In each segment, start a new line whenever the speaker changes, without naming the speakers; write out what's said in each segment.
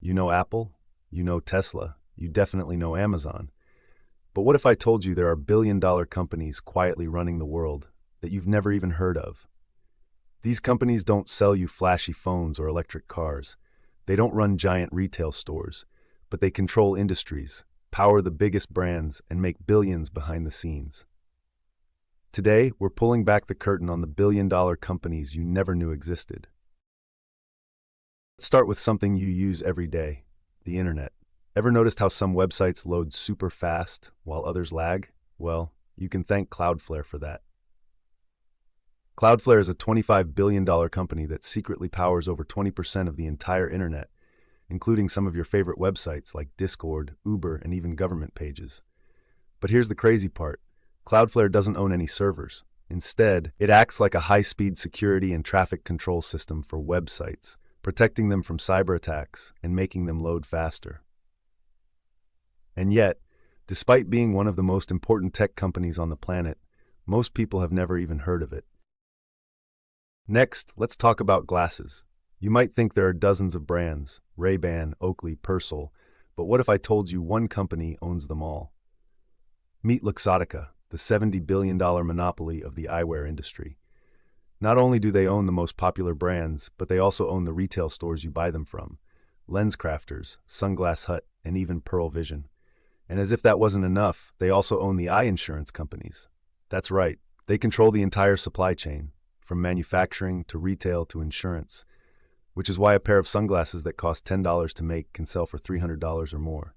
You know Apple, you know Tesla, you definitely know Amazon. But what if I told you there are billion-dollar companies quietly running the world that you've never even heard of? These companies don't sell you flashy phones or electric cars. They don't run giant retail stores, but they control industries, power the biggest brands, and make billions behind the scenes. Today, we're pulling back the curtain on the billion-dollar companies you never knew existed. Let's start with something you use every day, the internet. Ever noticed how some websites load super fast while others lag? Well, you can thank Cloudflare for that. Cloudflare is a $25 billion company that secretly powers over 20% of the entire internet, including some of your favorite websites like Discord, Uber, and even government pages. But here's the crazy part. Cloudflare doesn't own any servers. Instead, it acts like a high-speed security and traffic control system for websites, protecting them from cyber attacks and making them load faster. And yet, despite being one of the most important tech companies on the planet, most people have never even heard of it. Next, let's talk about glasses. You might think there are dozens of brands, Ray-Ban, Oakley, Purcell, but what if I told you one company owns them all? Meet Luxottica, the $70 billion monopoly of the eyewear industry. Not only do they own the most popular brands, but they also own the retail stores you buy them from, LensCrafters, Sunglass Hut, and even Pearl Vision. And as if that wasn't enough, they also own the eye insurance companies. That's right, they control the entire supply chain, from manufacturing to retail to insurance, which is why a pair of sunglasses that cost $10 to make can sell for $300 or more.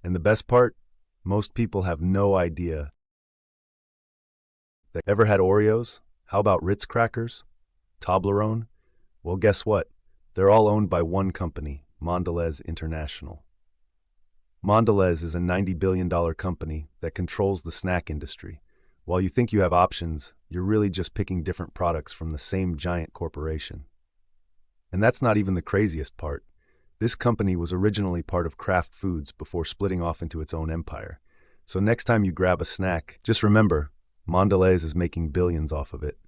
And the best part? Most people have no idea. Ever had Oreos? How about Ritz crackers? Toblerone? Well, guess what? They're all owned by one company, Mondelez International. Mondelez is a $90 billion company that controls the snack industry. While you think you have options, you're really just picking different products from the same giant corporation. And that's not even the craziest part. This company was originally part of Kraft Foods before splitting off into its own empire. So next time you grab a snack, just remember, Mondelez is making billions off of it.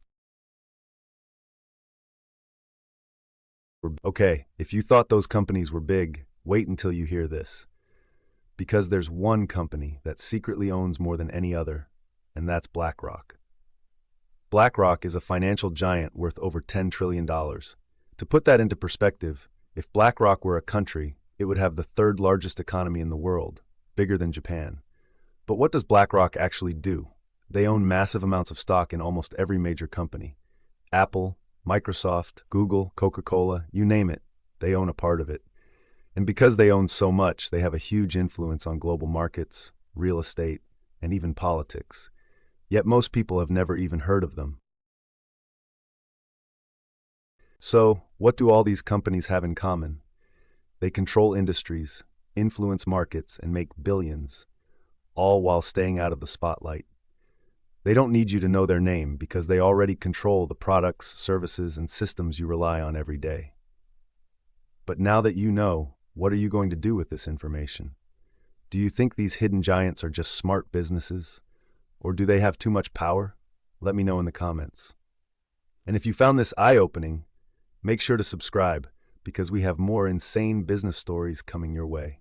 Okay, if you thought those companies were big, wait until you hear this. Because there's one company that secretly owns more than any other, and that's Blackrock. Blackrock is a financial giant worth over $10 trillion. To put that into perspective, if BlackRock were a country, it would have the third largest economy in the world, bigger than Japan. But what does BlackRock actually do? They own massive amounts of stock in almost every major company. Apple, Microsoft, Google, Coca-Cola, you name it, they own a part of it. And because they own so much, they have a huge influence on global markets, real estate, and even politics. Yet most people have never even heard of them. So, what do all these companies have in common? They control industries, influence markets, and make billions, all while staying out of the spotlight. They don't need you to know their name because they already control the products, services, and systems you rely on every day. But now that you know, what are you going to do with this information? Do you think these hidden giants are just smart businesses? Or do they have too much power? Let me know in the comments. And if you found this eye-opening, make sure to subscribe because we have more insane business stories coming your way.